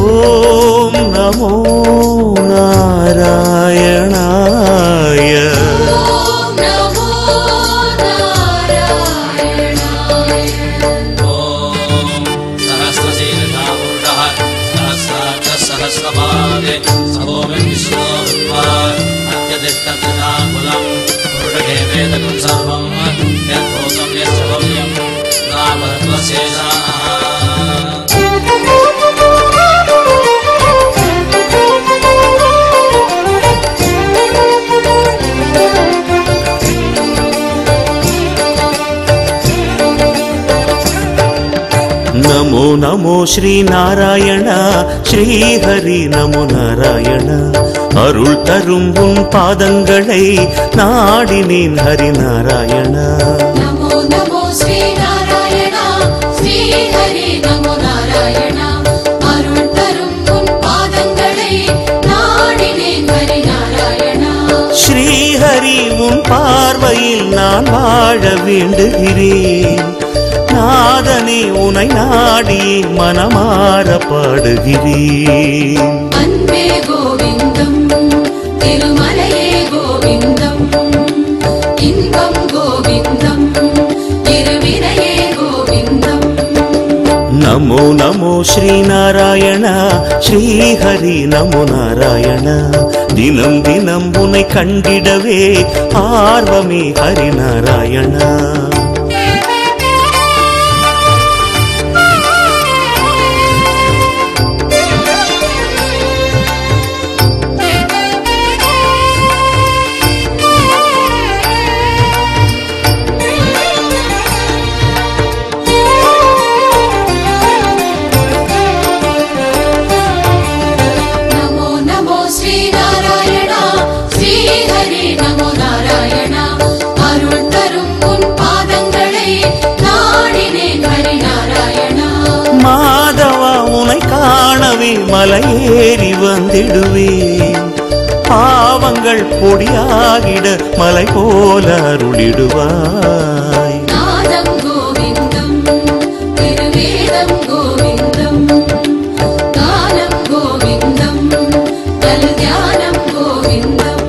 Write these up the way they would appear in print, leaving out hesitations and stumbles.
ஓம் நமோ நாராயணாய. नमो नमो श्री नारायण श्री हरि नमो नारायण अरुள் தரும் உன் பாதங்களை நாடினேன் ஹரி நாராயண. நமோ நமோ ஸ்ரீ நாராயண ஸ்ரீ ஹரி நமோ நாராயண அருள் தரும் உன் பாதங்களை நாடினேன் ஹரி நாராயண. ஸ்ரீ ஹரி உன் பார்வையில் நான் வாழ வேண்டுகிறேன். நாதனே உனை நாடி மனமாற பாடுகிறேன். அன்பே கோவிந்தம் திருமலையே கோவிந்தம் இன்பம் கோவிந்தம் திருவினையே கோவிந்தம். நமோ நமோ ஸ்ரீ நாராயண ஸ்ரீ ஹரி நமோ நாராயண தினம் தினம் உனை கண்டிடவே ஆர்வமே ஹரி நாராயண. மலை ஏறி வந்திடுவேன் பாவங்கள் பொடியாகிட மலை போல அருளிடுவாய். நாதம் கோவிந்தம் திருவேதம் கோவிந்தம் காலம் கோவிந்தம் கல்யாணம் கோவிந்தம்.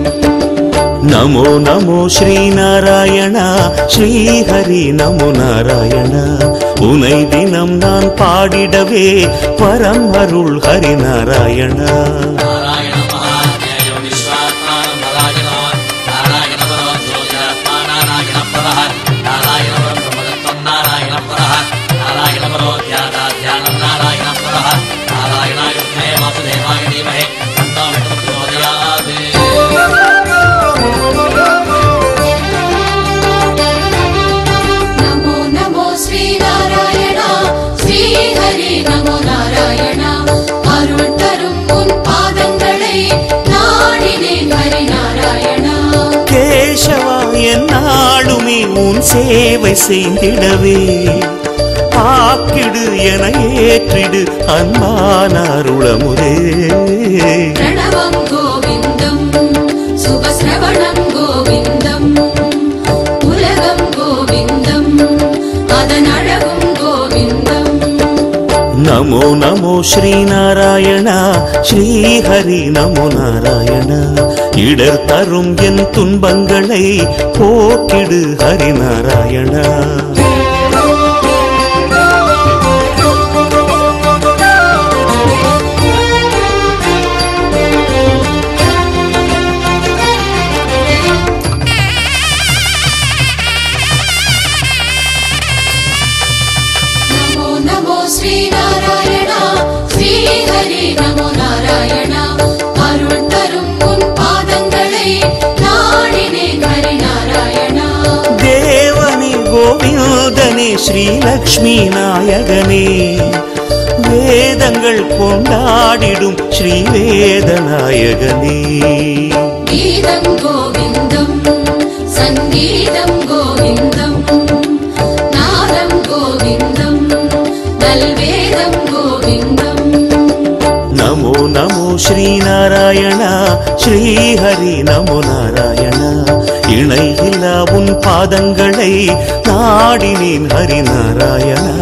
நமோ நமோ ஸ்ரீ நாராயண ஸ்ரீ ஹரி நமோ நாராயண உனை தினம் நான் பாடிடவே பரம் அருள் ஹரி நாராயண. என்னாலுமே உன் சேவை செய்திடவே ஆக்கிடு என ஏற்றிடு அன்பான அருளமுதே. பிரணவம் கோவிந்தம் சுபஸ்ரவணம் கோவிந்தம் உலகம் கோவிந்தம் அதன் அழகும் கோவிந்தம். நமோ நமோ ஸ்ரீ நாராயண ஸ்ரீ ஹரி நமோ நாராயண இடர் தரும் என் துன்பங்களை போக்கிடு ஹரி நாராயண. நமோ நமோ ஸ்ரீ நாராயண ஸ்ரீ ஹரி நமோ நாராயண அருள் தரும் உன் பாதங்களை நாடினேன் ஹரி நாராயண. தேவனே கோவிந்தனே ஸ்ரீ லக்ஷ்மி நாயகனே வேதங்கள் கொண்டாடிடும் ஸ்ரீ வேதநாயகனே. கீதம் கோவிந்தம் சங்கீதம் கோவிந்தம் நாதம் கோவிந்தம் நல்வேதம் கோவிந்தம். நமோ நமோ ஸ்ரீ நாராயண ஸ்ரீ ஹரி நமோ நாராயண இணையில்லா உன் பாதங்களை நாடினேன் ஹரிநாராயணா.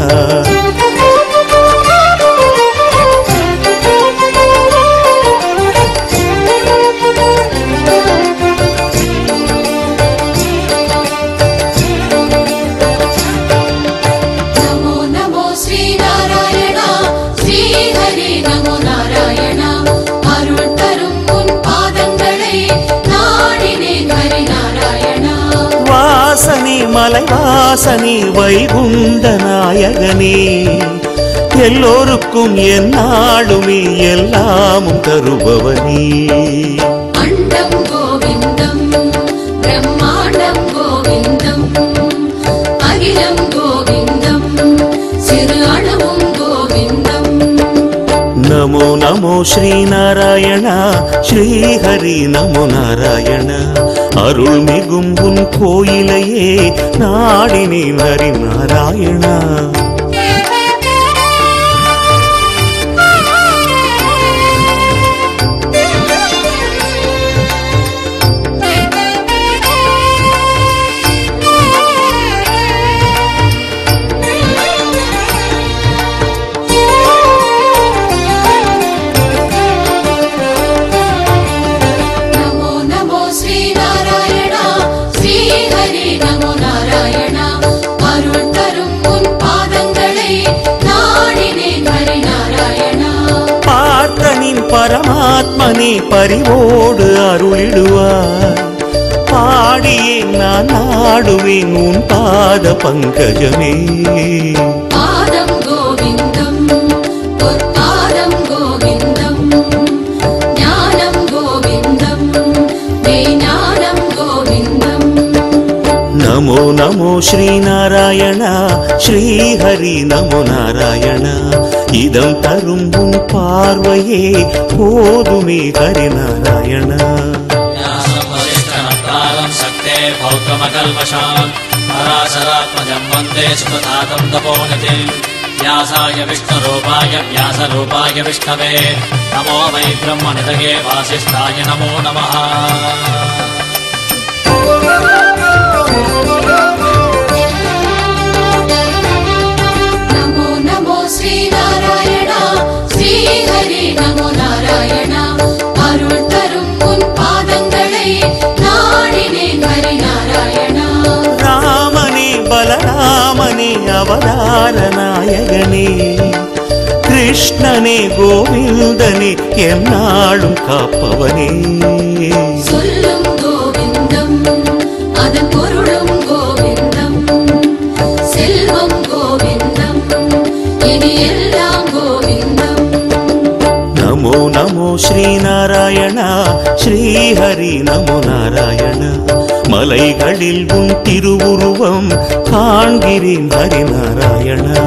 மலைவாசனே வைகுண்ட நாயகனே, எல்லோருக்கும் என்னாலுமே எல்லாமும் தருபவனே. அண்டம் கோவிந்தம், பிரம்மாண்டம் கோவிந்தம், அகிலம் கோவிந்தம், சிறு அணுவும் கோவிந்தம். நமோ நமோ ஸ்ரீநாராயணா, ஸ்ரீஹரி நமோ நாராயணா. அருள் மிகும் உன் கோயிலையே நாடினேன் ஹரிநாராயணா. பரமாத்மனே பரிவோடு அருளிடுவார். பாடியே நான் நாடுவேன் உன் பாத பங்கஜமே. பாதம் கோவிந்தம், பொற்பாதம் கோவிந்தம், ஞானம் கோவிந்தம், ஞானம் கோவிந்தம். நமோ நமோ ஸ்ரீநாராயணா, ஸ்ரீஹரி நமோ நாராயணா. இதம் தரும் உன் பார்வையே போதுமே ஹரிநாராயணா. சக்தே பௌத்ரமகல்மஷான் பராசராத்மஜம் வந்தே சுபதாதம் தபோநிதி. व्यासाय विष्णुरूपाय व्यासरूपाय विष्णवे नमो वै ब्रह्मनिधये वासिष्ठाय नमो नमः. नमो नमो श्रीनारायण श्रीहरि नमो नारायण अरुள் தரும் உன் பாதங்களை நாடினேன் ஹரிநாராயண. ராமனே பலராமனே அவதார நாயகனே, கிருஷ்ணனே கோவிந்தனே எந்நாளும் காப்பவனே. சொல்லும் கோவிந்தம் அதன் பொருளும் கோவிந்தம், செல்வம் கோவிந்தம் இனி எல்லாம் கோவிந்தம். நமோ நமோ ஸ்ரீநாராயணா, ஸ்ரீஹரி நமோ நாராயணா. மலைகளில் உன் திருவுருவம் காண்கிறேன் ஹரிநாராயணா.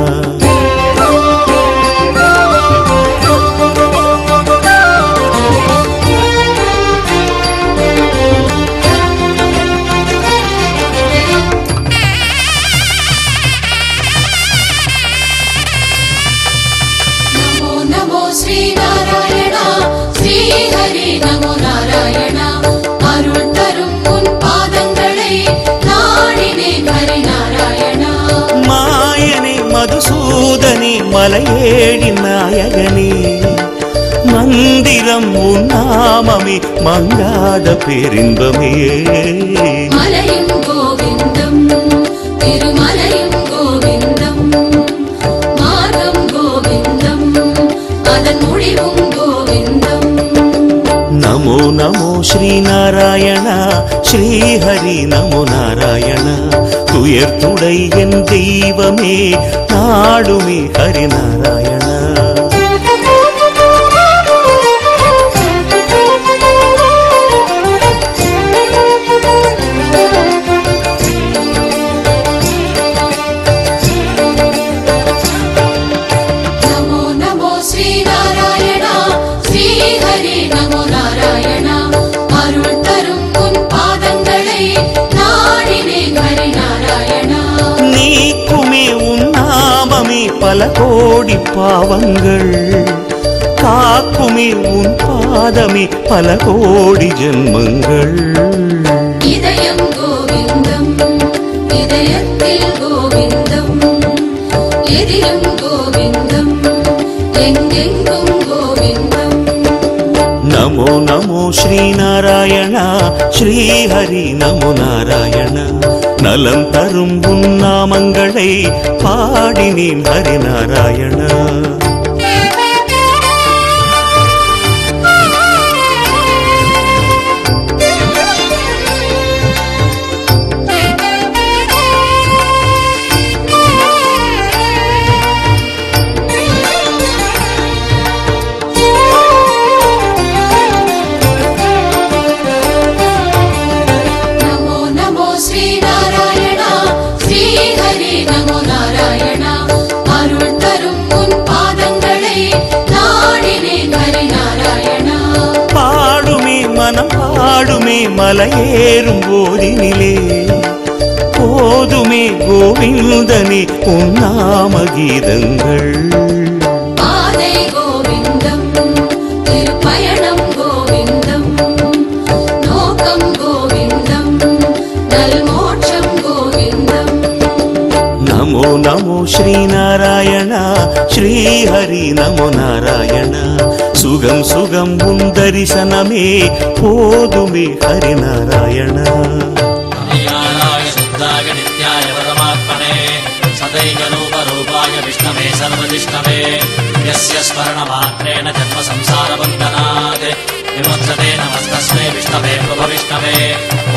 नमो नमो श्रीनारायण श्रीहरि नमो नारायण अरुள் தரும் உன் பாதங்களை நாடினேன் ஹரிநாராயண. மாயனே மதுசூதனே மலையேடி நாயகனே, மந்திரம் உன் நாமமே மங்காத பேரின்பமே. மலையும் கோவிந்தம் திருமலையும் கோவிந்தம், மார்க்கம் கோவிந்தம் அதன் முடிவும் கோவிந்தம். நமோ நமோ ஸ்ரீநாராயணா, ஸ்ரீஹரி நமோ நாராயணா. துயர் துடை என் தெய்வமே நாடுமே ஹரிநாராயணா. नमो नमो श्रीनारायण श्रीहरि नमो नारायण अरुள் தரும் உன் பாதங்களை நாடினேன் ஹரிநாராயண. நீக்குமே உன் நாமமே பல கோடி பாவங்கள், காக்குமே உன் பாதமே பல கோடி ஜென்மங்கள். இதயம் நமோ நமோ ஸ்ரீநாராயண ஸ்ரீஹரி நமோ நாராயண. நலம் தரும் உன் நாமங்களை பாடினேன் ஹரிநாராயண. பாடுமே மலையேறும் போதினிலே போதுமே கோவிந்தனே உன் நாம கீதங்கள். பாதை கோவிந்தம், திருப்பயணம் கோவிந்தம், நோக்கம் கோவிந்தம், நல்மோட்சம் கோவிந்தம். நமோ நமோ ஸ்ரீநாராயண ஸ்ரீஹரி நமோ நாராயண. சுகம் சுகம் உன் தரிசனமே போதுமே ஹரிநாராயண. கல்யாணாய சுத்தாய நித்யாய பரமாத்மனே சதைகரூபரூபாய விஷ்ணவே சர்வதிஷ்ணவே யஸ்ய ஸ்மரணமாத்ரேண ஜன்ம சம்சாரபந்தனாத் விமுக்ததே நமஸ்தஸ்மை விஷ்ணவே பிரபவிஷ்ணவே.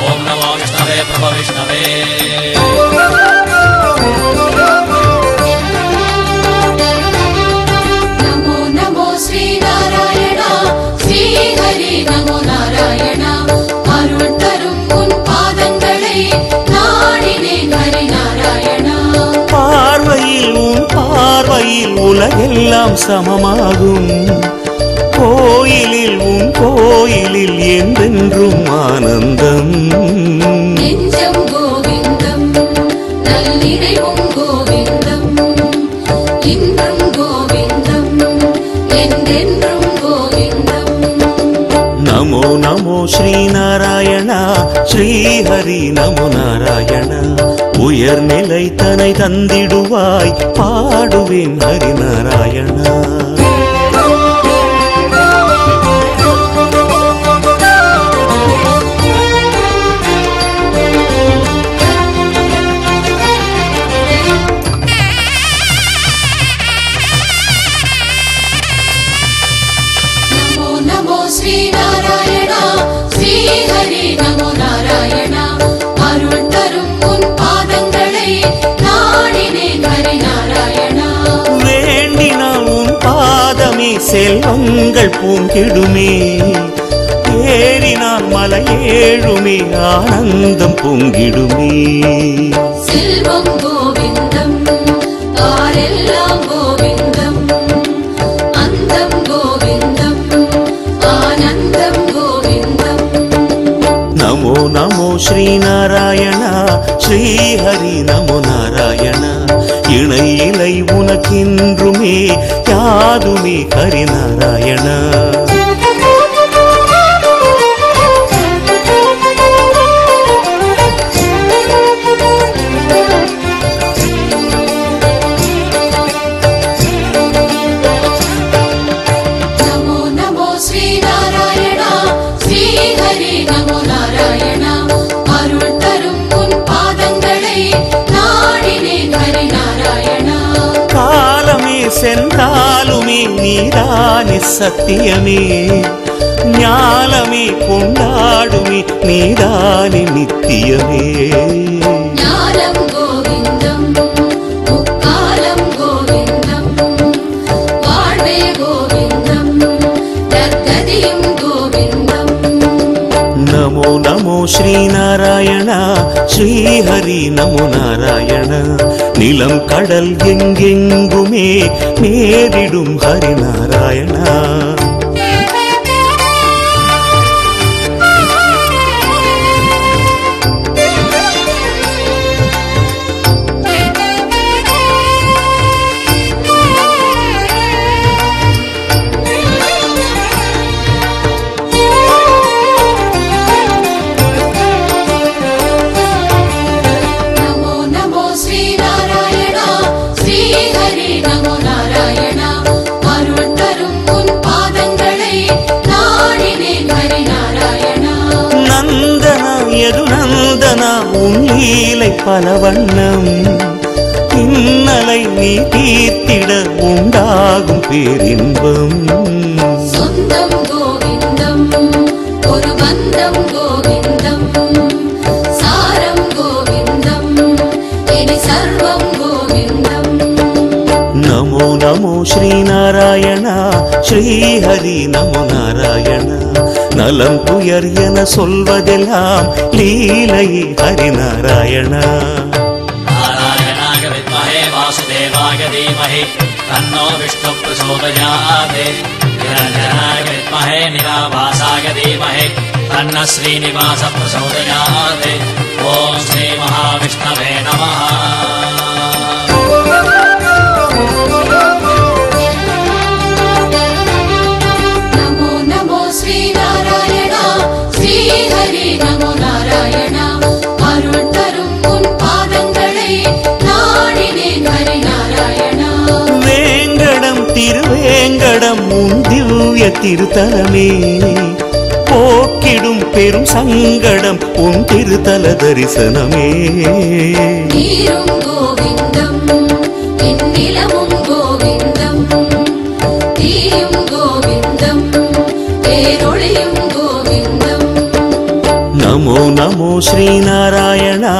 ஓம் நமோ விஷ்ணவே பிரபவிஷ்ணவே. நமோ நமோ ஸ்ரீநாராயண ஸ்ரீஹரி நமோ நாராயண. அருள் தரும் உன் பாதங்களை நாடினேன் ஹரிநாராயண. பார்வையில் உன் பார்வையில் உலகெல்லாம் சமமாகும். கோயிலில் உன் கோயிலில் என்றென்றும் ஆனந்தம். நெஞ்சம் கோவிந்தம், நல்லிறைவும் கோவிந்தம், இன்றும் கோவிந்தம், என்றென்றும் கோவிந்தம். நமோ நமோ ஸ்ரீநாராயண ஸ்ரீஹரி நமோ நாராயண. உயர்நிலை தனை தந்திடுவாய் பாடுவேன் ஹரிநாராயண. நமோ நமோ ஸ்ரீநாராயண ஸ்ரீஹரி நமோ நாராயண. அருள் தரும் உன் பாதங்களை நாடினேன் ஹரிநாராயண. வேண்டினால் உன் பாதமே செல்வங்கள் பூங்கிடுமே. ஏறினால் மலையேழுமே ஆனந்தம் பொங்கிடுமே. செல்வம் கோவிந்தம், ஆரெல்லாம் கோவிந்தம், அந்தம் கோவிந்தம், ஆனந்தம் கோவிந்தம். நமோ நமோ ஸ்ரீநாராயண ஸ்ரீஹரி நமோ நாராயண. இணை இலை உனக்கின்றுமே யாதுமே ஹரிநாராயண. நமோ நமோ ஸ்ரீநாராயண ஸ்ரீஹரி நமோ நாராயண. அருள் தரும் உன் பாதங்களை நாடினேன் ஹரிநாராயண. காலமே சென்றாலுமே நீதானே சத்தியமே. ஞாலமே கொண்டாடுமே நீதானே நித்தியமே. ஞானம் கோவிந்தம், முக்காலம் கோவிந்தம், வாழ்வே கோவிந்தம், நற்கதியும் கோவிந்தம். நமோ நமோ ஸ்ரீநாராயண ஸ்ரீஹரி நமோ நாராயண. நிலம் கடல் எங்கெங்குமே நேரிடும் ஹரிநாராயண. நமோ நமோ ஸ்ரீநாராயண ஸ்ரீஹரி நமோ நாராயண. அருள் தரும் உன் பாதங்களை உன் லீலை பல வண்ணம் இன்னலை நீ தீர்த்திட உண்டாகும் பேரின்பம் சொந்தம் கோவிந்தம் ஒரு பந்தம் கோவிந்தம் சாரம் கோவிந்தம் இனி சர்வம் கோவிந்தம் நமோ நமோ ஸ்ரீநாராயணா ஸ்ரீஹரி நமோ நாராயணா நலம் துயர் என சொல்வதெல்லாம் லீலையே ஹரிநாராயணா नारायणाय विद्महे वासुदेवाय धीमहि तन्नो विष्णुः प्रचोदयात् निरञ्जनाय विद्महे निराभासाय धीमहि तन्नः श्रीनिवासः प्रचोदयात् ॐ श्री महाविष्णवे नमः नमो नमो श्रीनारायण श्रीहरि नमो नारायण अरुள் தரும் உன் பாதங்களை நாடினேன் ஹரி நாராயணா வேங்கடம் திருவேங்கடம் உன் திவ்ய திருத்தலமே போக்கிடும் பெரும் சங்கடம் உன் திருத்தல தரிசனமே நீரும் கோவிந்தம் நிலமும் கோவிந்தம் தீயும் கோவிந்தம் பேரொளியும் கோவிந்தம் நமோ நமோ ஸ்ரீநாராயணா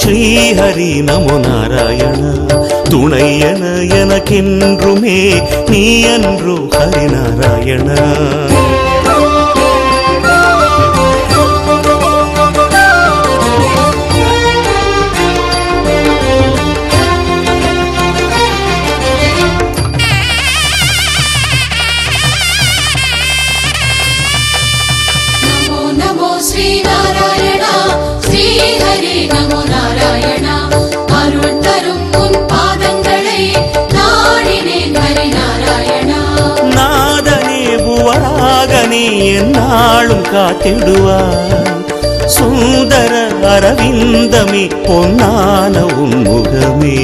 ஸ்ரீஹரி நமோ நாராயணா துணை என எனக்கென்றுமே நீ அன்று ஹரிநாராயணா नमो नमो श्रीनारायण श्रीहरि नमो नारायण अरुள் தரும் உன் பாதங்களை நாடினேன் ஹரி நாராயணா நாதனே புவராகனே என்னாலும் காத்திடுவார் சுந்தர அரவிந்தமே பொன்னான உன்முகமே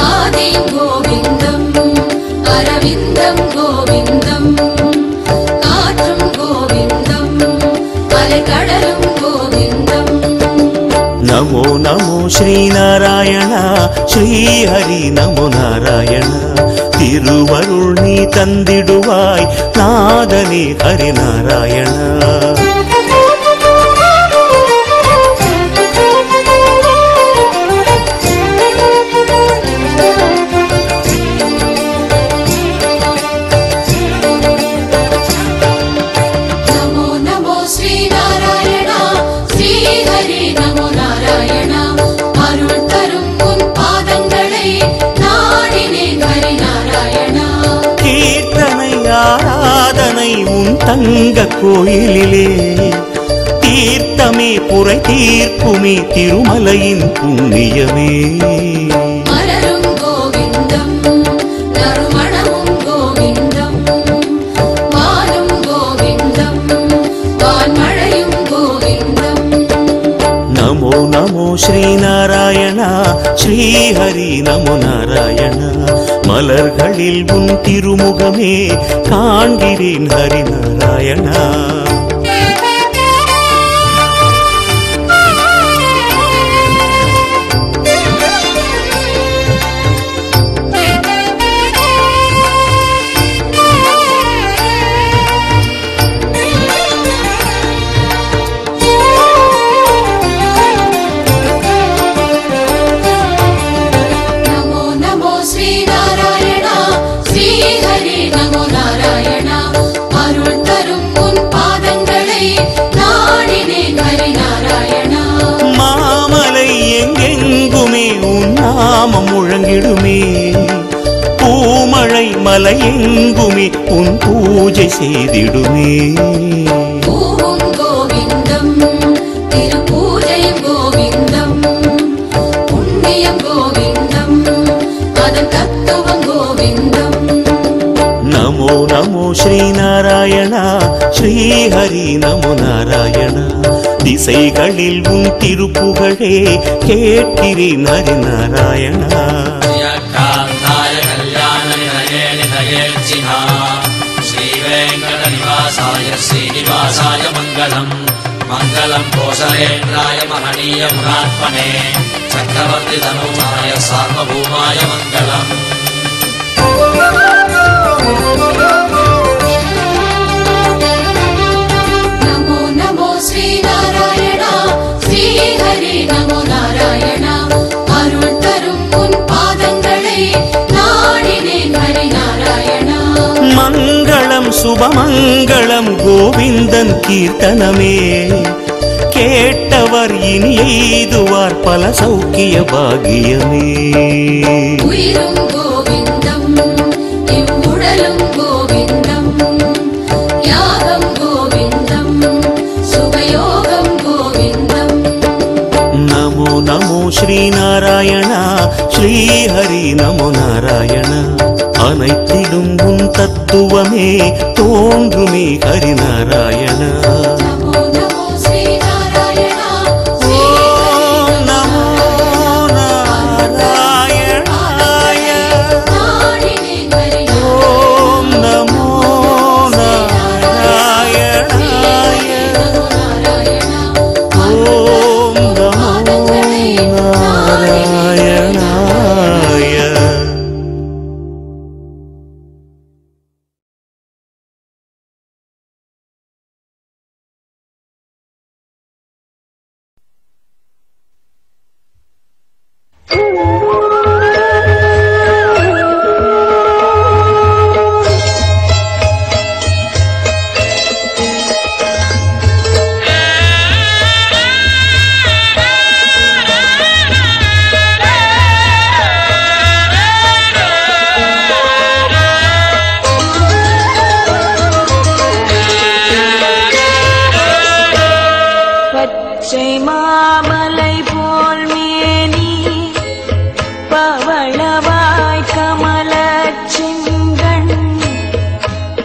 ஆதியும் கோவிந்தம் அரவிந்தம் கோவிந்தம் காற்றும் கோவிந்தம் அலைக்கடலும் கோவிந்தம் நமோ நமோ ஸ்ரீநாராயணா ஸ்ரீஹரி நமோ நாராயணா திருவருள் நீ தந்திடுவாய் நாதனே ஹரிநாராயணா नमो नमो श्रीनारायण श्रीहरि नमो नारायण अरुள் தரும் உன் பாதங்களை நாடினேன் ஹரி நாராயணா கீர்த்தனை ஆராதனை உன் தங்க கோயிலிலே தீர்த்தமே புரை தீர்க்குமே திருமலையின் புண்ணியமே மலரும் கோவிந்தம் நறுமணமும் கோவிந்தம் வானும் கோவிந்தம் வான்மழையும் கோவிந்தம் நமோ நமோ ஸ்ரீநாராயணா ஸ்ரீஹரி நமோ நாராயணா மலர்களில் உன் திருமுகமே காண்கிறேன் ஹரிநாராயணா नमो नमो श्रीनारायण श्रीहरि नमो नारायण अरुள் தரும் உன் பாதங்களை நாடினேன் ஹரி நாராயணா மாமலை எங்கெங்குமே உன் நாமம் முழங்கிடுமே பூமழை மலை எங்குமே உன் பூஜை செய்திடுமே பூவும் கோவிந்தம் திருப்பூஜையும் கோவிந்தம் புண்ணியம் கோவிந்தம் அதன் தத்துவம் கோவிந்தம் நமோ நமோ ஸ்ரீநாராயணா ஸ்ரீஹரி நமோ நாராயணா திசைகளில் உன் திருப்புகழே கேட்கிறேன் ஹரிநாராயணா श्रियकान्ताय कल्याणनिधये निधयेर्चिहा श्रीवेङ्कटनिवासाय श्रीनिवासाय मङ्गलम् மங்களம் கோசலேந்திராய மகனீய குணாத்மனே சக்கரவர்த்தி தனூஜாய சார்வபூமாய மங்களம். நமோ நமோ ஸ்ரீ நாராயண ஸ்ரீ ஹரி நமோ நாராயண அருள் தரும் உன் பாதங்களை நாடினேன் ஹரி நாராயணா. மங்களம் சுபமங்களம் கோவிந்தன் கீர்த்தனமே கேட்டவர் இனி எய்துவார் பல சௌக்கிய பாகியமே. உயிரும் கோவிந்தம் இவ்வுடலும் கோவிந்தம் யாகம் கோவிந்தம் சுபயோகம் கோவிந்தம். நமோ நமோ ஸ்ரீ நாராயண ஸ்ரீ ஹரி நமோ நாராயண அனைத்திலும் உன் தத்துவமே தோன்றுமே ஹரி நாராயண. நமோ நமோ ஸ்ரீ நாராயண ஸ்ரீ ஓம் நமோ நாராயணாய. நாடினேன் ஹரி ஓம் நமோ நாராயணாய. நமோ நாராயண ஓம் நமோ நாராயணாய. பச்சை மாமலை போல் மேனி பவளவாய் கமலச் செங்கண்.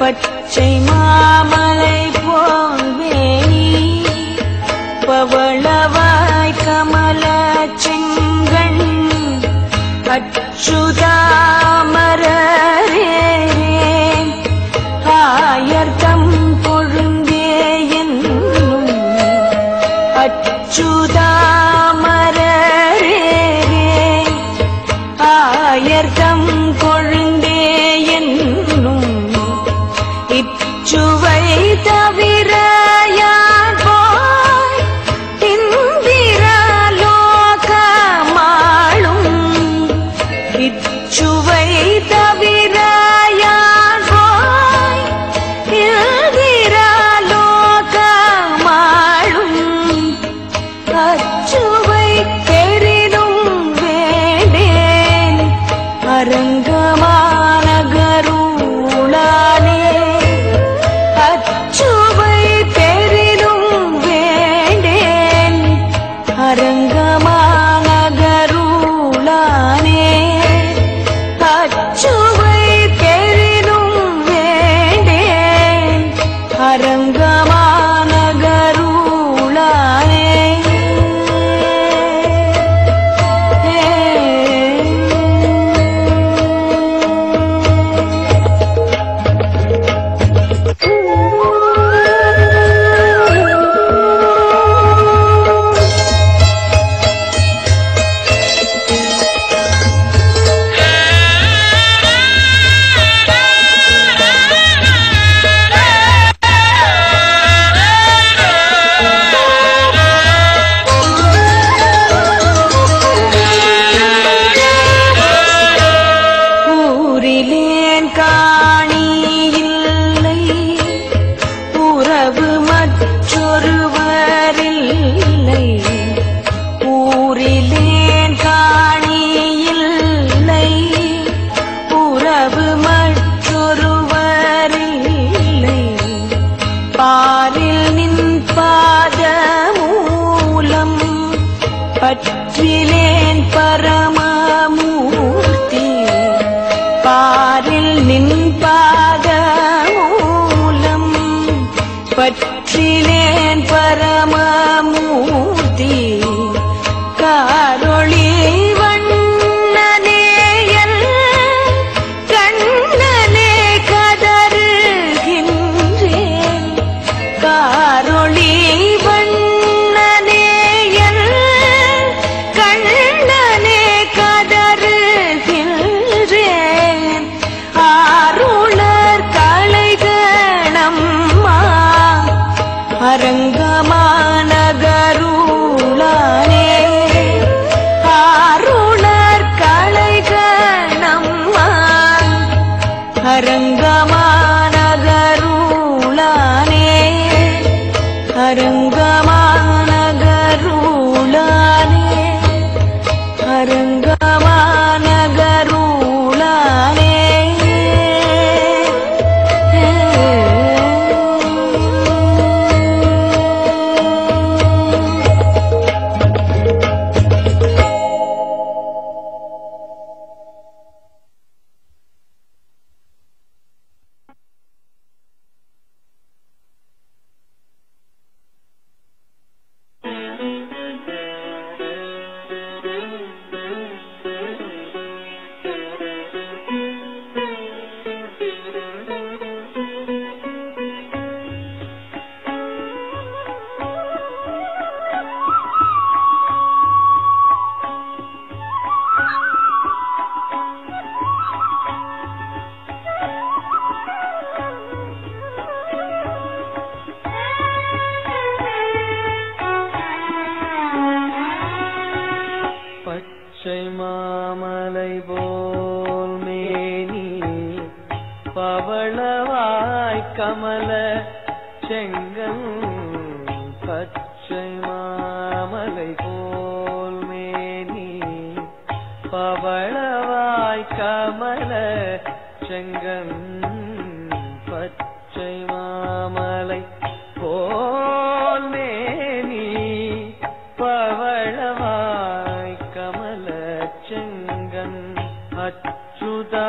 பச்சை மாமலை போல் மேனி பவளவாய் கமலச் செங்கண். அச்சுதாமரரே ஆயர்தம் கொழுந்தே என்னும் அச்சுதாமரரே ஆயர்தம் கொழுந்தே என்னும் இச்சுவை தவிர யான் போய் இந்திரலோகமாளும் இச்சுவை அரங்கமானகருளானே பச்சை மாமலை போல் மேனி பவளவாய் கமல செங்கல் பச்சை மாமலை போல் மேனி பவளவாய் கமல செங்கல் பச்சை மாமலை போல் மேனி பவளவாய் கமல செங்கன் அச்சுதா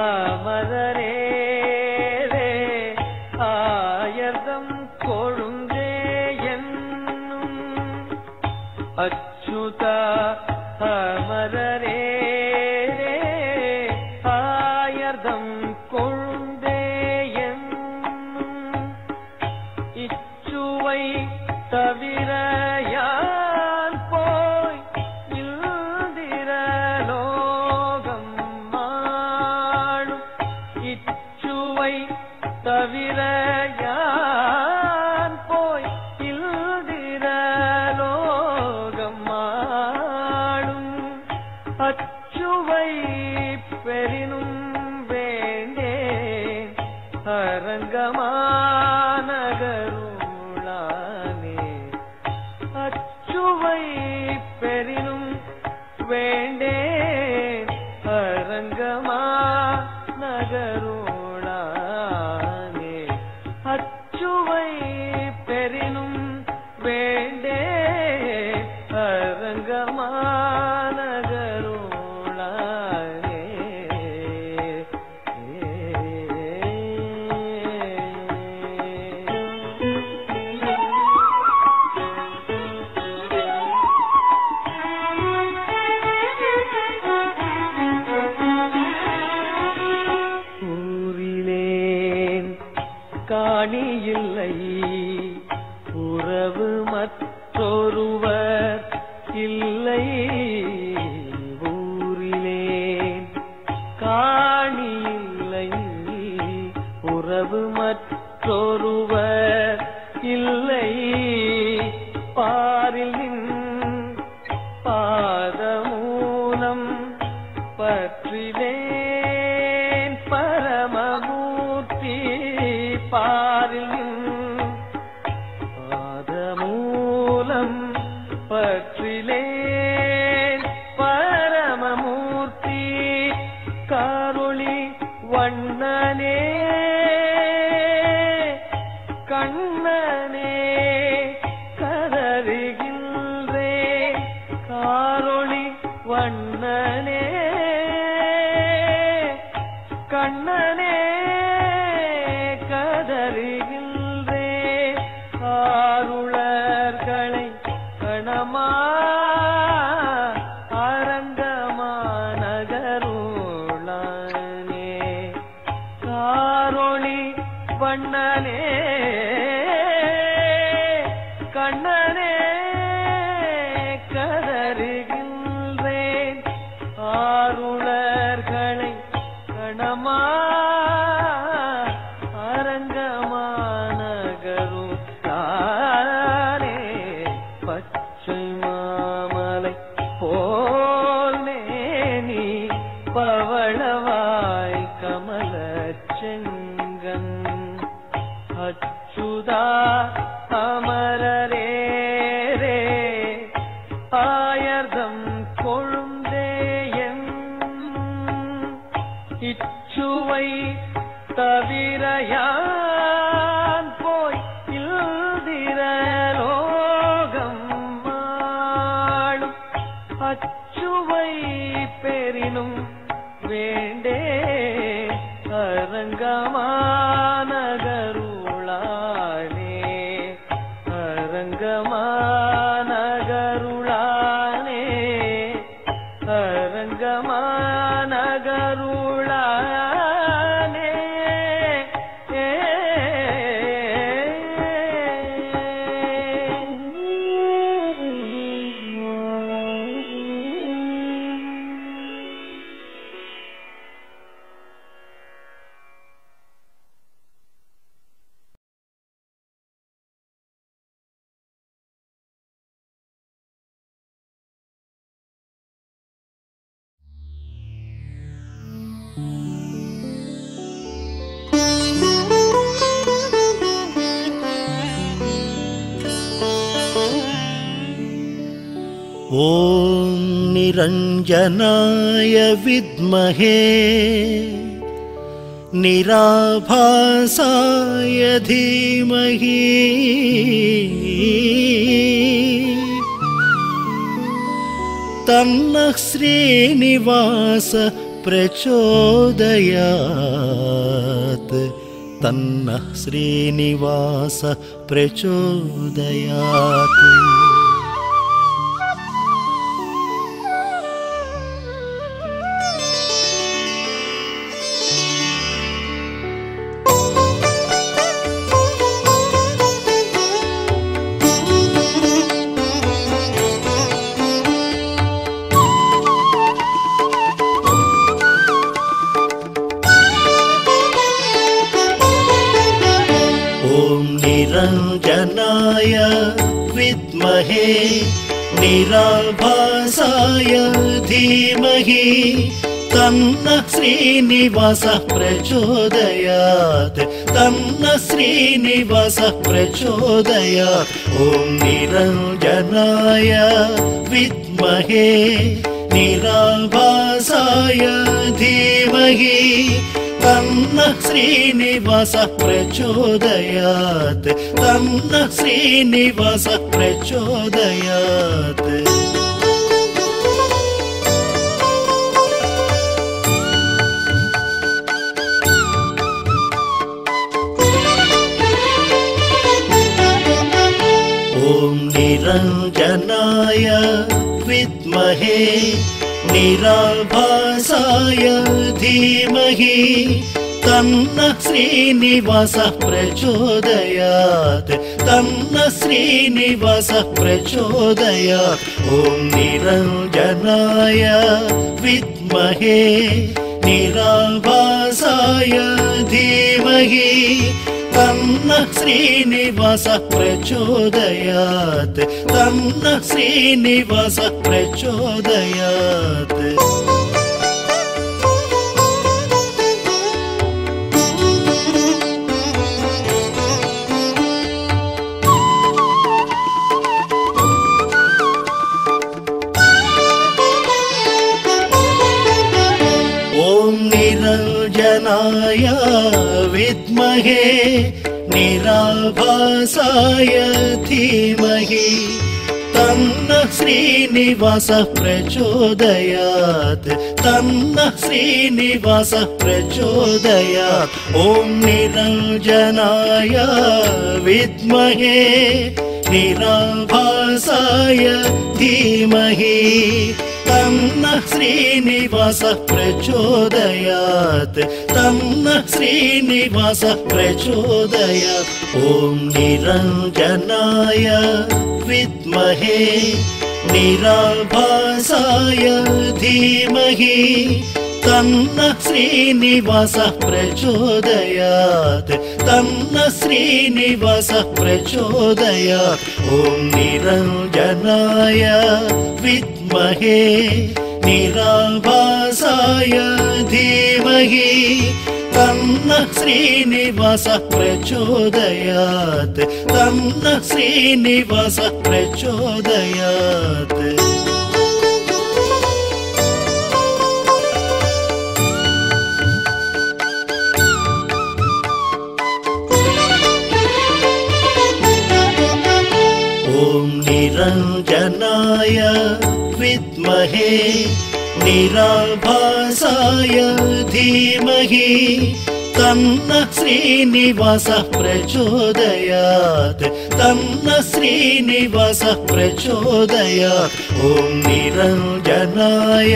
அமரரே ஆயர்தம் கொழுந்தே என்னும் அச்சுதா அமரரே ஆயர்தம் கொழுந்தே என்னும் இச்சுவை தவிர யான் போய் இந்திரலோகம் மாடும் இச்சுவை தவிர யான் போய் இந்திரலோகம் மாடும் அச்சுவை பெரினும் வேண்டேன் அரங்கமானகருளானே அச்சுவை பெரினும் வேண்டேன் அரங்கமா நகருளானே அச்சுவை பெரினும் வேண்டேன் அரங்கமா நகருளானே ஊரிலேன் காணியில்லை உறவு மற்றொருவர் இல்லை ஊரிலேன் காணியில்லை உறவு மற்றொருவர் இல்லை பாரில் நின் பாதமூலம் பற்றிலேன் பரமமூர்த்தி பாரில் நின் பாதமூலம் பற்றிலேன் பரமமூர்த்தி காரொளி வண்ணனே கண்ணனே கதறுகின்றேன் காரொளி வண்ணனே கண்ணனே கதறுகின்றேன் ஆருளர்களை கணமா அரங்கமா நகருளானே காரொளி வண்ணனே கண்ணனே கதறுகின்றேன் ஆருளர்களை கணமா அரங்கமா நகருளானே பச்சை மாமலை போல் மேனி பவளவாய் கமல செங்கன் அச்சுதா அமரரே ஆயர்தம் கொழும் அச்சுவை தவிர யான் போய் இல்திரலோகம் வாழும் அச்சுவை பெரினும் வேண்டே அரங்கமானகருளானே அரங்கமானகருளானே அரங்கமானகருளானே ॐ निरञ्जनाय विद्महे निराभासाय धीमहि तन्नः श्रीनिवास प्रचोदयात् तन्नः श्रीनिवास प्रचोदयात् निरञ्जनाय विद्महे निराभासाय धीमहि तन्नः श्रीनिवासः प्रचोदयात् तन्नः श्रीनिवासः प्रचोदयात् ॐ निरञ्जनाय विद्महे निराभासाय धीमहि तन्नः श्रीनिवासः प्रचोदयात् तन्नः श्रीनिवासः प्रचोदयात् ॐ निरञ्जनाय विद्महे निराभासाय धीमहि तन्नः श्रीनिवासः प्रचोदयात् तन्नः श्रीनिवासः प्रचोदयात् ॐ निरञ्जनाय विद्महे निराभासाय धीमहि तन्नः श्रीनिवासः प्रचोदयात् तन्नः श्रीनिवासः प्रचोदयात् निरञ्जनाय विद्महे निराभासाय धीमहि तन्नः श्रीनिवासः प्रचोदयात् तन्नः श्रीनिवासः प्रचोदयात् ॐ निरञ्जनाय विद्महे निराभासाय धीमहि तन्नः श्रीनिवासः प्रचोदयात् तन्नः श्रीनिवासः प्रचोदयात् ॐ निरञ्जनाय विद्महे निराभासाय धीमहि तन्नः श्रीनिवासः प्रचोदयात् तन्नः श्रीनिवासः प्रचोदयात् ॐ निरञ्जनाय विद्महे निराभासाय धीमहि तन्नः श्रीनिवासः प्रचोदयात् तन्नः श्रीनिवासः प्रचोदयात् निराभासाय धीमहि तन्नः श्रीनिवासः प्रचोदयात् तन्नः श्रीनिवासः प्रचोदयात् ॐ निरञ्जनाय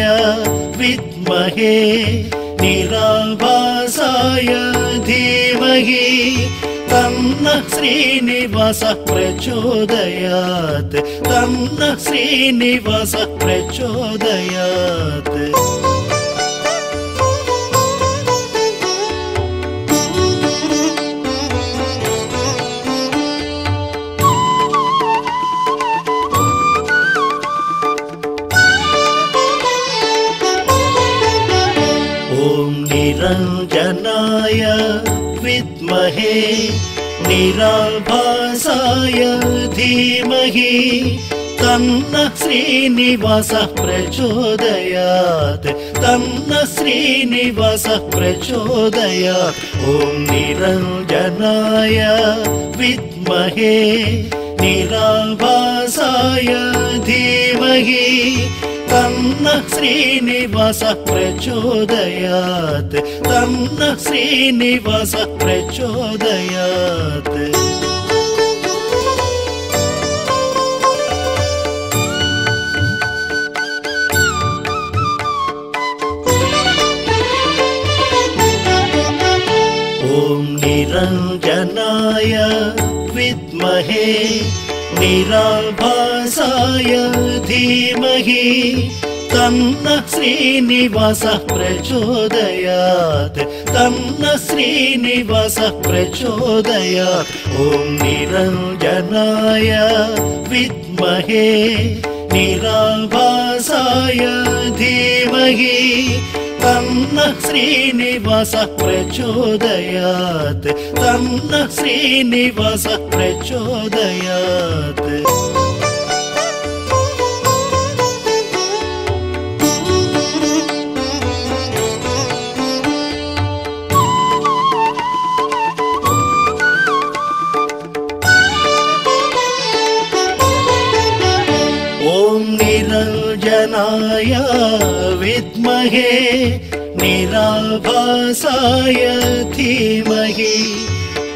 विद्महे निराभासाय धीमहि तन्नः श्रीनिवासः प्रचोदयात् तन्नः श्रीनिवासः प्रचोदयात् निरञ्जनाय विद्महे निराभासाय धीमहि तन्नः श्रीनिवासः प्रचोदयात् तन्नः श्रीनिवासः प्रचोदयात् ॐ निरञ्जनाय विद्महे निराभासाय धीमहि तन्नः श्रीनिवासः प्रचोदयात् तन्नः श्रीनिवासः प्रचोदयात् ॐ निरञ्जनाय विद्महे निराभासाय धीमहि तन्नः श्रीनिवासः प्रचोदयात् तन्नः श्रीनिवासः प्रचोदयात् ॐ निरञ्जनाय विद्महे निराभासाय धीमहि तन्नः श्रीनिवासः प्रचोदयात् तन्नः श्रीनिवासः प्रचोदयात् निरञ्जनाय विद्महे निराभासाय धीमहि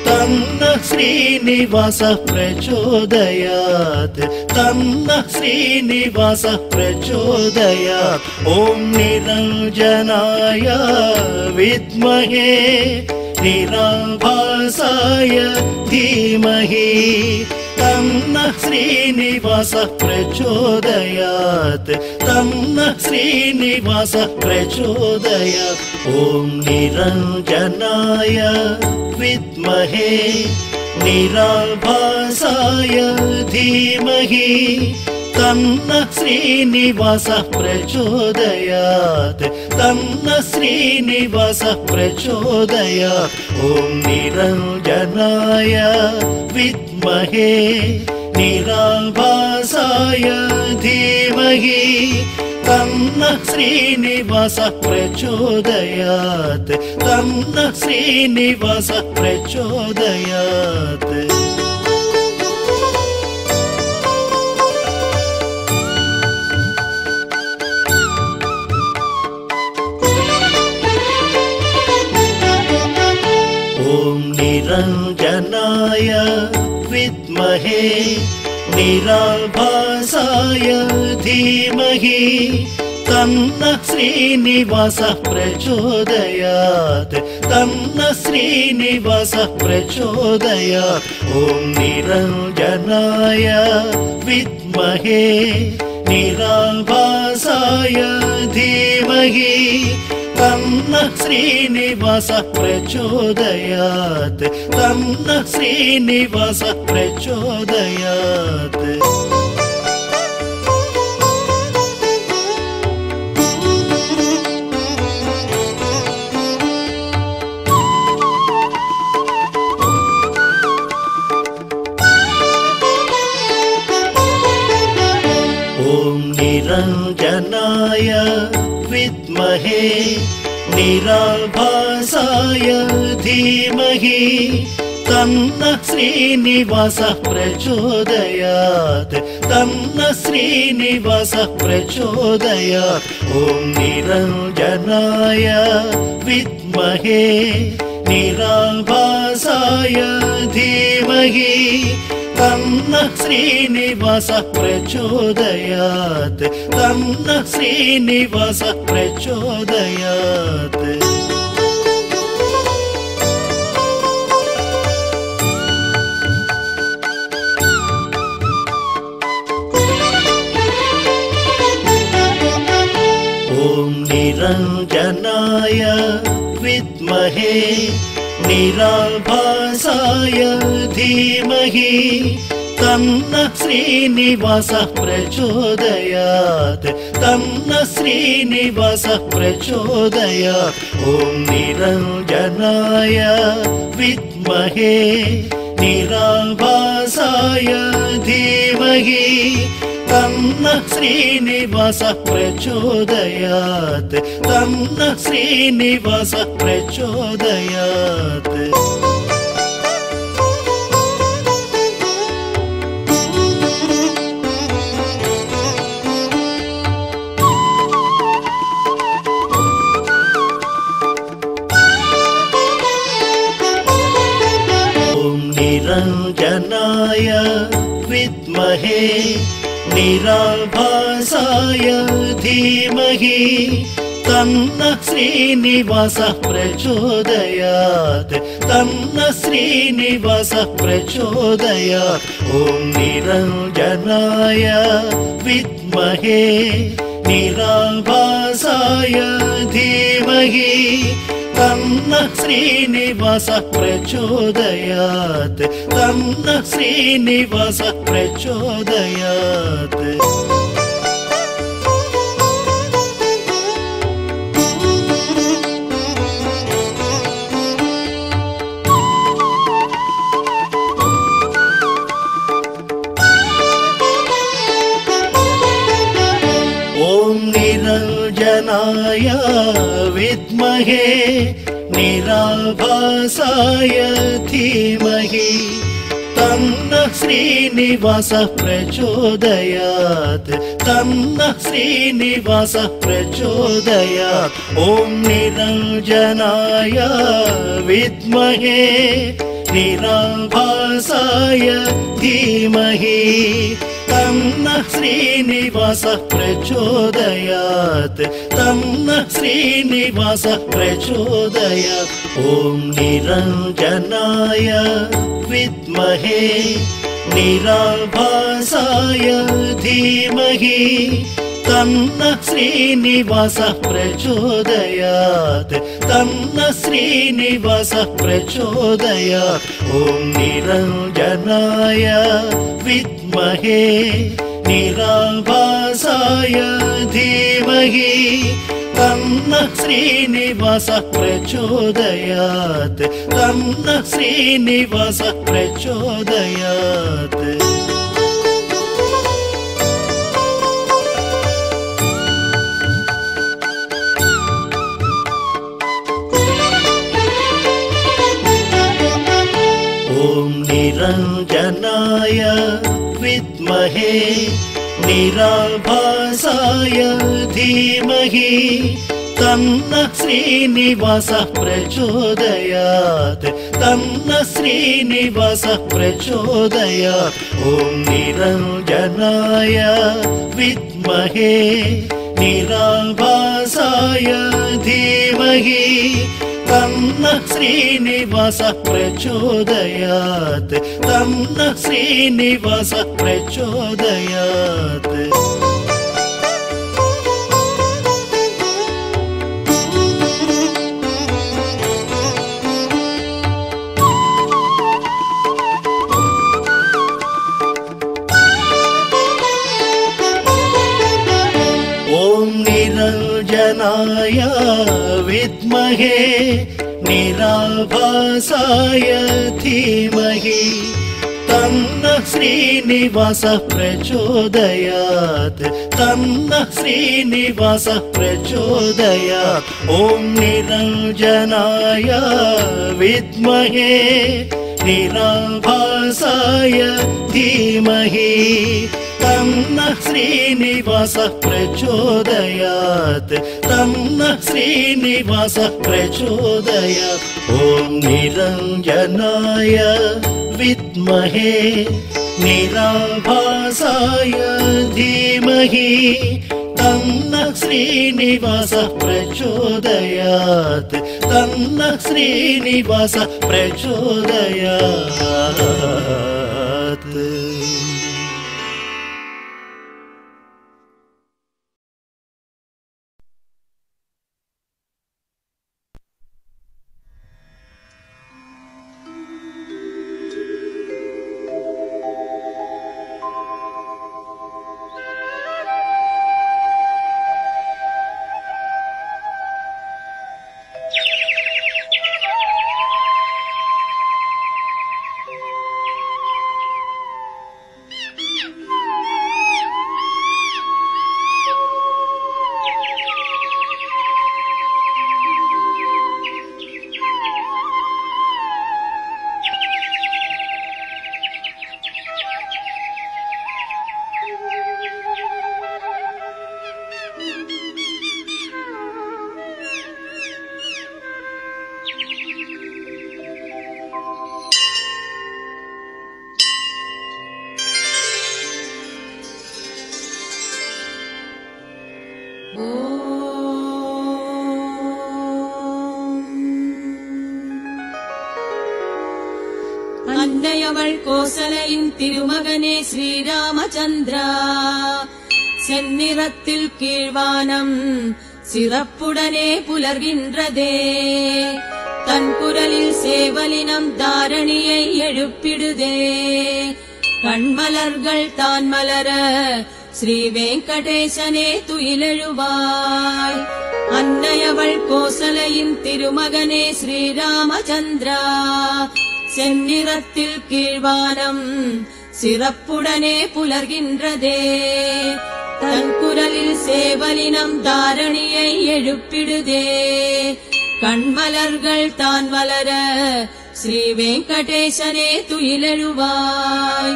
तन्नः श्रीनिवासः प्रचोदयात् तन्नः श्रीनिवासः प्रचोदयात् ॐ निरञ्जनाय विद्महे निराभासाय धीमहि तन्नः श्रीनिवासः प्रचोदयात् तन्नः श्रीनिवासः प्रचोदयात् ॐ निरञ्जनाय विद्महे निराभासाय धीमहि तन्नः श्रीनिवासः प्रचोदयात् तन्नः श्रीनिवासः प्रचोदयात् ॐ निरञ्जनाय विद्महे निराभासाय धीमहि तन्नः श्रीनिवासः प्रचोदयात् तन्नः श्रीनिवासः प्रचोदयात् निरञ्जनाय विद्महे निराभासाय धीमहि तन्नः श्रीनिवासः प्रचोदयात् तन्नः श्रीनिवासः प्रचोदयात् ॐ निरञ्जनाय विद्महे निराभासाय धीमहि तन्नः श्रीनिवासः प्रचोदयात् तन्नः श्रीनिवासः प्रचोदयात् निरञ्जनाय विद्महे निराभासाय धीमहि तन्न श्रीनिवासः प्रचोदयात् तन्न श्रीनिवासः प्रचोदयात् ॐ निरञ्जनाय विद्महे निराभासाय धीमहि तन्न श्रीनिवासः प्रचोदयात् तन्न श्रीनिवासः प्रचोदयात् ॐ निरञ्जनाय विद्महे निराभासाय धीमहि तन्न श्रीनिवासः प्रचोदयात् तन्न श्रीनिवासः प्रचोदयात् ॐ निरञ्जनाय विद्महे निराभासाय धीमहि तन्न श्रीनिवासः प्रचोदयात् तन्न श्रीनिवासः प्रचोदयात् ॐ निरञ्जनाय विद्महे निराभासाय धीमहि तन्न श्रीनिवासः प्रचोदयात् तन्न श्रीनिवासः प्रचोदयात् ॐ निरञ्जनाय विद्महे निराभासाय धीमहि तन्न श्रीनिवासः प्रचोदयात् तन्न श्रीनिवासः प्रचोदयात् ॐ निरञ्जनाय विद्महे निराभासाय धीमहि तन्न श्रीनिवासः प्रचोदयात् तन्न श्रीनिवासः प्रचोदयात् ॐ निरञ्जनाय विद्महे निराभासाय धीमहि तन्न श्रीनिवासः प्रचोदयात् तन्न श्रीनिवासः प्रचोदयात् ॐ निरञ्जनाय विद्महे निराभासाय धीमहि तन्न श्रीनिवासः प्रचोदयात् तन्न श्रीनिवासः प्रचोदयात् ॐ निरञ्जनाय विद्महे निराभासाय धीमहि तन्न श्रीनिवासः प्रचोदयात् तन्न श्रीनिवासः प्रचोदयात् ॐ निरञ्जनाय विद्महे निराभासाय धीमहि तन्न श्रीनिवासः प्रचोदयात् तन्न श्रीनिवासः प्रचोदयात् ॐ निरञ्जनाय विद्महे निराभासाय धीमहि तन्न श्रीनिवासः प्रचोदयात् तन्न श्रीनिवासः प्रचोदयात् ॐ निरञ्जनाय विद्महे निराभासाय धीमहि तन्न श्रीनिवासः प्रचोदयात् तन्न श्रीनिवासः प्रचोदयात् ॐ निरञ्जनाय विद्महे निराभासाय धीमहि तन्नः श्रीनिवासः प्रचोदयात् तन्नः श्रीनिवासः प्रचोदयात् ॐ निरञ्जनाय विद्महे निराभासाय धीमहि तन्नः श्रीनिवासः प्रचोदयात् तन्नः श्रीनिवासः प्रचोदयात् அன்னையவள் கோசலையின் திருமகனே ஸ்ரீராமச்சந்திரா செந்நிறத்தில் கீழ்வானம் சிறப்புடனே புலர்கின்றதே தன் குரலில் சேவலினம் தாரணியை எழுப்பிடுதே கண்மலர்கள் தான் மலர ஸ்ரீ வெங்கடேசனே துயிலெழுவாய் அன்னையவள் கோசலையின் திருமகனே ஸ்ரீராமச்சந்திரா செந்நிறத்தில் கீழ்வானம் சிறப்புடனே புலர்கின்றதே தன் குரலில் சேவலினம் தாரணியை எழுப்பிடுதே கண்மலர்கள் தான் வளர ஸ்ரீ வெங்கடேசனே துயிலெழுவாய்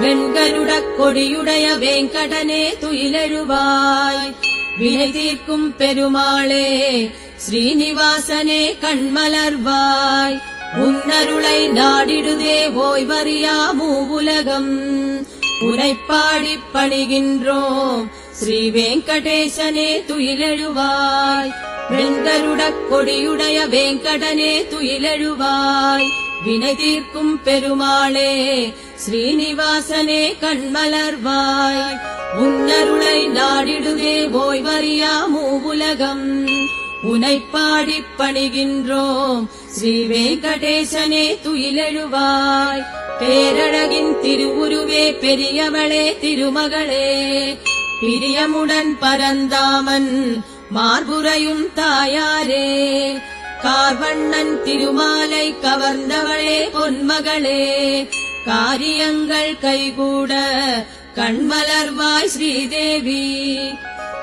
வெண்கருடக் கொடியுடைய வெங்கடனே துயிலெழுவாய் வினை தீர்க்கும் பெருமாளே ஸ்ரீனிவாசனே கண்மலர்வாய் உன்னருளை நாடிடுதே ஓய்வறியா மூவுலகம் உனைப்பாடிப் பணிகின்றோம் ஸ்ரீ வெங்கடேசனே துயிலெழுவாய் வெண்கருடக் கொடியுடைய வெங்கடனே துயிலெழுவாய் வினை தீர்க்கும் பெருமாளே ஸ்ரீனிவாசனே கண்மலர்வாய் உன்னருளை நாடிடுதே ஓய்வறியா மூவுலகம் உனைப்பாடிப் பணிகின்றோம் ஸ்ரீ வெங்கடேசனே துயிலெழுவாய் பேரழகின் திருவுருவே பெரியவளே திருமகளே பிரியமுடன் பரந்தாமன் மார்புரையும் தாயாரே கார்வண்ணன் திருமாலை கவர்ந்தவளே பொன்மகளே காரியங்கள் கைகூட கண்மலர்வாய் ஸ்ரீதேவி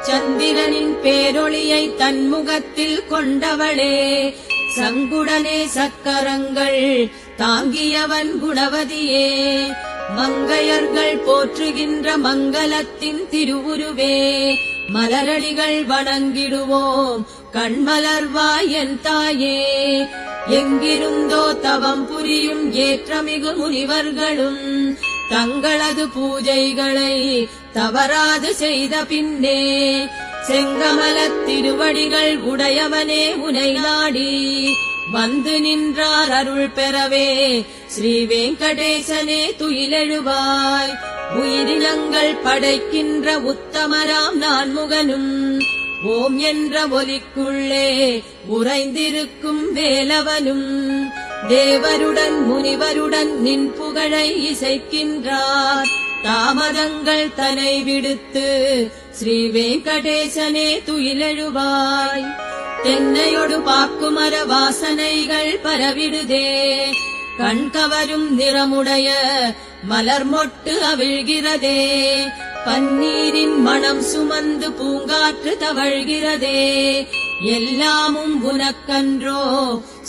சந்திரனின் பேரொளியை தன்முகத்தில் கொண்டவளே சங்குடனே சக்கரங்கள் தாங்கியவன் குணவதியே மங்கையர்கள் போற்றுகின்ற மங்களத்தின் திருவுருவே மலரடிகள் வணங்கிடுவோம் கண்மலர்வாய் என் தாயே எங்கிருந்தோ தவம் புரியும் ஏற்றமிகு முனிவர்களும் தங்களது பூஜைகளை தவறாது செய்த பின்னே செங்கமலத் திருவடிகள் உடையவனே உனை நாடி வந்து நின்றார் அருள் பெறவே ஸ்ரீ வெங்கடேசனே துயிலெழுவாய் உயிரினங்கள் படைக்கின்ற உத்தமராம் நான்முகனும் ஓம் என்ற ஒலிக்குள்ளே உறைந்திருக்கும் வேலவனும் தேவருடன் முனிவருடன் நின் புகழை இசைக்கின்றார் தாமதங்கள் தனை விடுத்து ஸ்ரீ வெங்கடேசனே துயிலெழுவாய் தென்னையொடு பாக்குமர வாசனைகள் பரவிடுதே கண்கவரும் நிறமுடைய மலர் மொட்டு அவிழ்கிறதே பன்னீரின் மணம் சுமந்து பூங்காற்று தவழ்கிறதே எல்லாமும் உனக்கன்றோ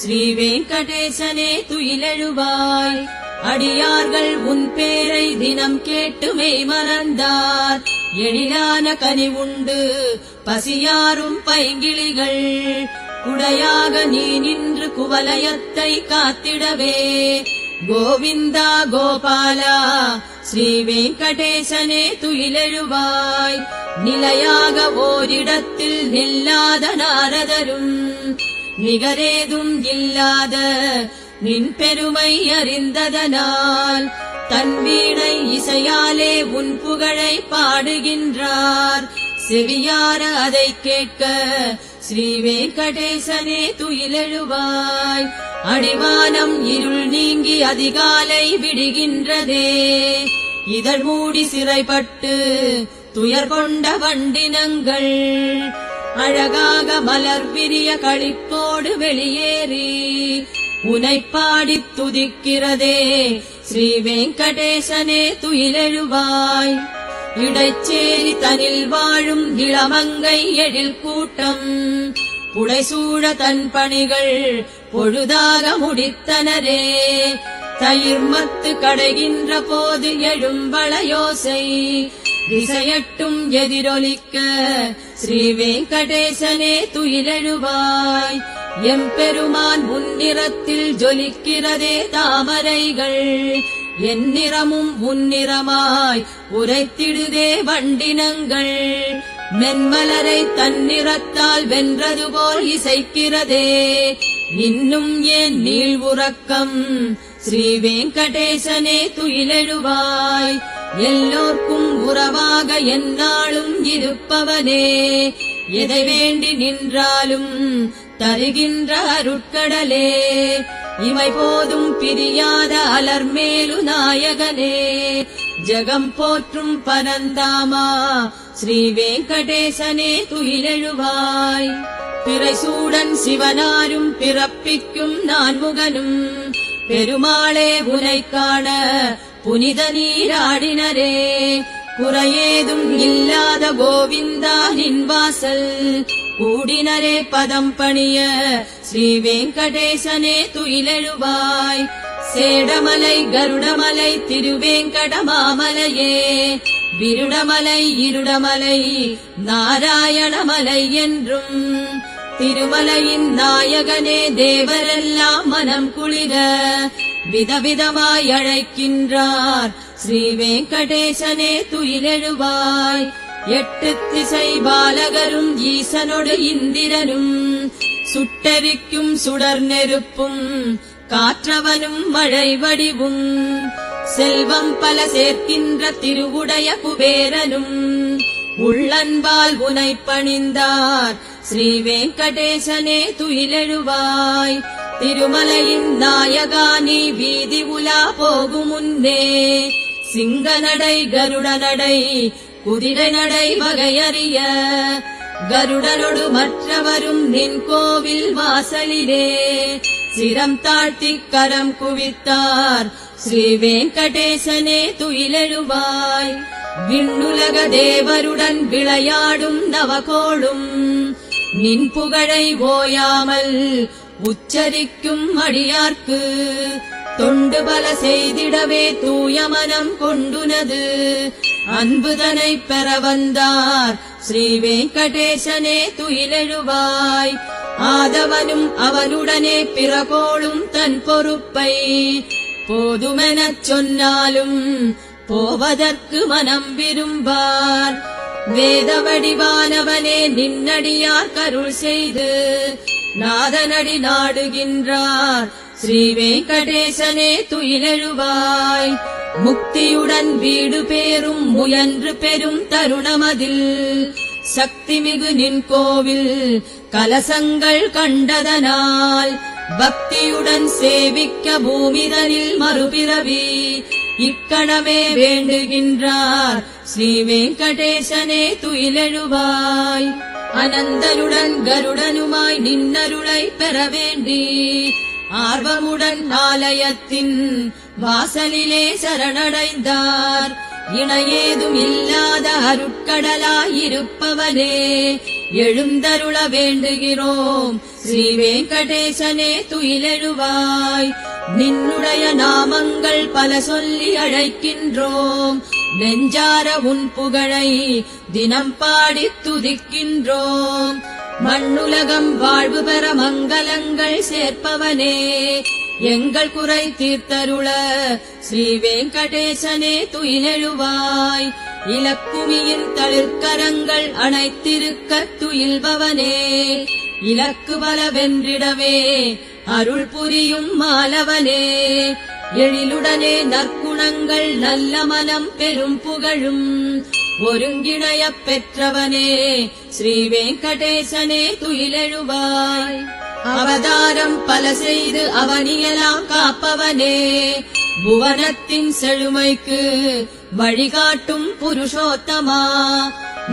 ஸ்ரீ வெங்கடேசனே துயிலெழுவாய். அடியார்கள் உன் பேரை தினம் கேட்டுமே மறந்தார். எழிலான கனி உண்டு பசியாரும் பைங்கிளிகள். குடையாக நீ நின்று குவலயத்தை காத்திடவே. கோவிந்தா கோபாலா ஸ்ரீ வெங்கடேசனே துயிலெழுவாய். நிலையாக ஓரிடத்தில் நில்லாத நாரதரும் நிகரேதும் இல்லாத நின் பெருமை அறிந்ததனால் தன் வீணை இசையாலே உன் புகழை பாடுகின்றார். செவியார அதை கேட்க ஸ்ரீ வெங்கடேசனே துயிலெழுவாய். அடிவானம் இருள் நீங்கி அதிகாலை விடுகின்றதே. இதழ் மூடி சிறைப்பட்டு துயர் கொண்ட வண்டினங்கள் அழகாக மலர் விரிய களிப்போடு வெளியேறி உனை பாடித் துதிக்கிறதே. ஸ்ரீ வெங்கடேசனே துயிலெழுவாய். இடைச்சேரி தனில் வாழும் இளமங்கை எழில் கூட்டம் புடைசூழ தன் பணிகள் பொழுதாக முடித்தனரே. தயிர்மத்து கடைகின்ற போது எழும் வளையோசை திசையட்டும் எதிரொலிக்க ஸ்ரீ வெங்கடேசனே துயிலெழுவாய். எம்பெருமான் முன்னிறத்தில் ஜொலிக்கிறதே தாமரைகள். எந்நிறமும் முன்னிறமாய் உரைத்திடுதே வண்டினங்கள். மென்மலரை தன்னிறத்தால் வென்றது போல் இசைக்கிறதே. இன்னும் ஏன் நீள் உறக்கம் ஸ்ரீ வெங்கடேசனே துயிலெழுவாய். எல்லோர்க்கும் உறவாக எந்நாளும் இருப்பவனே. எதை வேண்டி நின்றாலும் தருகின்ற அருட்கடலே. இவை போதும் பிரியாத அலர்மேலு நாயகனே. ஜகம் போற்றும் பரந்தாமா ஸ்ரீ வெங்கடேசனே துயிலெழுவாய். பிறைசூடன் சிவனாரும் பிறப்பிக்கும் நான்முகனும் பெருமாளே உனை காண புனித நீராடினரே. குறையேதும் இல்லாத கோவிந்தா நின் வாசல் கூடினரே பதம் பணிய ஸ்ரீ வெங்கடேசனே துயிலெழுவாய். சேடமலை கருடமலை திருவேங்கடமாமலையே. விருடமலை இருடமலை நாராயணமலை என்றும் திருமலையின் நாயகனே தேவரெல்லாம் மனம் குளிர விதவிதமாய் அழைக்கின்றார். ஸ்ரீ வெங்கடேசனே துயிலெழுவாய். எட்டு திசை பாலகரும் ஈசனொடு இந்திரனும் சுட்டெரிக்கும் சுடர் நெருப்பும் காற்றவனும் மழை வடிவும் செல்வம் பல சேர்க்கின்ற திருவுடைய குபேரனும் உள்ளன்பால் உனை பணிந்தார். ஸ்ரீ வெங்கடேசனே துயிலெழுவாய். திருமலையின் நாயகா நீ வீதி உலா போகும் முன்னே சிங்க நடை கருட நடை குதிரை நடை வகையறிய கருடனொடு மற்றவரும் நின் கோவில் வாசலிலே சிரம் தாழ்த்தி கரம் குவித்தார். ஸ்ரீ வெங்கடேசனே துயிலெழுவாய். விண்ணுலக தேவருடன் விளையாடும் நவகோளும் நின் புகழை ஓயாமல் உச்சரிக்கும் அடியார்க்கு தொண்டு பல செய்திடவே தூய மனம் கொண்டுனது அன்புதனை பெற வந்தார். ஸ்ரீ வெங்கடேசனே துயிலெழுவாய். ஆதவனும் அவனுடனே பிறகோளும் தன் பொறுப்பை போதுமெனச் சொன்னாலும் போவதற்கு மனம் விரும்பார். வேத வடிவானவனே நின்னடியார் கருள் செய்து நாதனடி நாடுகின்றார். ஸ்ரீ வெங்கடேசனே துயிலெழுவாய். முக்தியுடன் வீடு பேரும் முயன்று பெரும் தருணமதில் சக்தி மிகு நின் கோவில் கலசங்கள் கண்டதனால் பக்தியுடன் சேவிக்க பூமிதனில் மறுபிறவி இக்கணமே வேண்டுகின்றார். ஸ்ரீ வெங்கடேசனே துயிலெழுவாய். அனந்தனுடன் கருடனுமாய் நின்னருளை பெற வேண்டி ஆர்வமுடன் ஆலயத்தின் வாசலிலே சரணடைந்தார். இணையேதும் இல்லாத அருட்கடலாயிருப்பவனே எழுந்தருள வேண்டுகிறோம் ஸ்ரீ வெங்கடேசனே துயிலெழுவாய். நின்னுடைய நாமங்கள் பல சொல்லி அழைக்கின்றோம், நெஞ்சார உன் புகழை தினம் பாடித் துதிக்கின்றோம். மண்ணுலகம் வாழ்வு பெற மங்களங்கள் சேர்ப்பவனே எங்கள் குறை தீர்த்தருள ஸ்ரீ வெங்கடேசனே துயிலெழுவாய். இலக்குமியின் தளிர்கரங்கள் அனைத்திருக்க துயில்பவனே இலக்கு பலவென்றிடவே அருள் புரியும் மாலவனே எழிலுடனே நற்குணங்கள் நல்ல மனம் பெரும் புகழும் ஒருங்கிணையப் பெற்றவனே ஸ்ரீ வெங்கடேசனே துயிலெழுவாய். அவதாரம் பல செய்து அவனியலாம் காப்பவனே புவனத்தின் செழுமைக்கு வழிகாட்டும் புருஷோத்தமா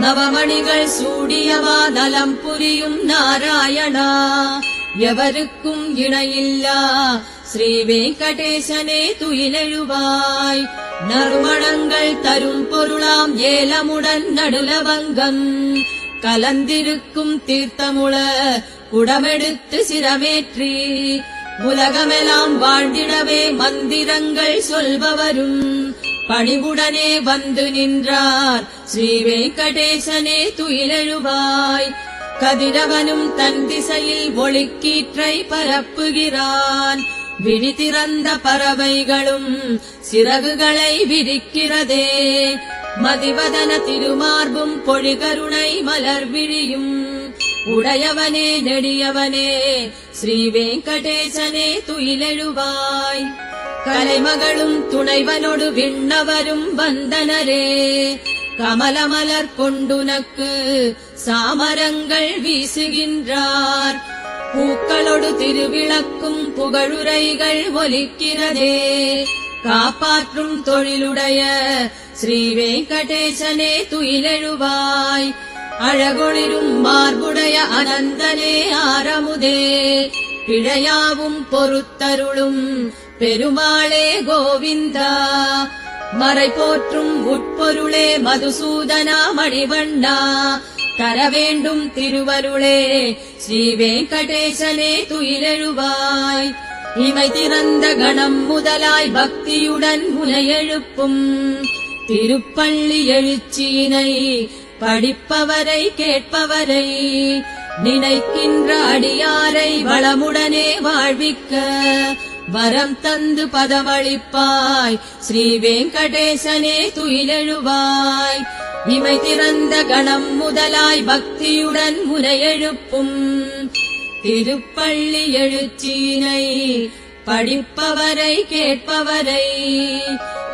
நவமணிகள் சூடியவா நலம் புரியும் நாராயணா எவருக்கும் இணையில்லா ஸ்ரீ வெங்கடேசனே துயிலெழுவாய். நறுமணங்கள் தரும் பொருளாம் ஏலமுடன் நடுலவங்கம் கலந்திருக்கும் தீர்த்தமுள குடமெடுத்து சிரமேற்றி உலகமெல்லாம் வாழ்ந்திடவே மந்திரங்கள் சொல்பவரும் பணிவுடனே வந்து நின்றார் ஸ்ரீ வெங்கடேசனே துயிலெழுவாய். கதிரவனும் தன் திசையில் ஒளிக்கீற்றை பரப்புகிறான், விழி திறந்த பறவைகளும் சிறகுகளை விரிக்கிறதே. மதிவதன திருமார்பும் பொழிகருணை மலர் விழியும் உடையவனே நெடியவனே ஸ்ரீ வெங்கடேசனே துயிலெழுவாய். கலைமகளும் துணைவனொடு விண்ணவரும் வந்தனரே கமலமலர் கொண்டுனக்கு சாமரங்கள் வீசுகின்றார். பூக்களொடு திருவிளக்கும் புகழுரைகள் ஒலிக்கிறதே காப்பாற்றும் தொழிலுடைய ஸ்ரீ வெங்கடேசனே துயிலெழுவாய். அழகொளிரும் மார்புடைய அனந்தனே ஆரமுதே பிழையாவும் பொறுத்தருளும் பெருமாளே கோவிந்தா. மறை போற்றும் உட்பொருளே மதுசூதனா மணிவண்ணா தர வேண்டும் திருவருளே ஸ்ரீ வெங்கடேசனே துயிலெழுவாய். இமை திறந்த கணம் முதலாய் பக்தியுடன் முனையெழுப்பும் திருப்பள்ளி எழுச்சியினை படிப்பவரை கேட்பவரை நினைக்கின்ற அடியாரை வளமுடனே வாழ்விக்க வரம் தந்து பதமளிப்பாய் ஸ்ரீ வெங்கடேசனே துயிலெழுவாய். இமை திறந்த கணம் முதலாய் பக்தியுடன் முனையெழுப்பும் திருப்பள்ளி எழுச்சியினை படிப்பவரை கேட்பவரை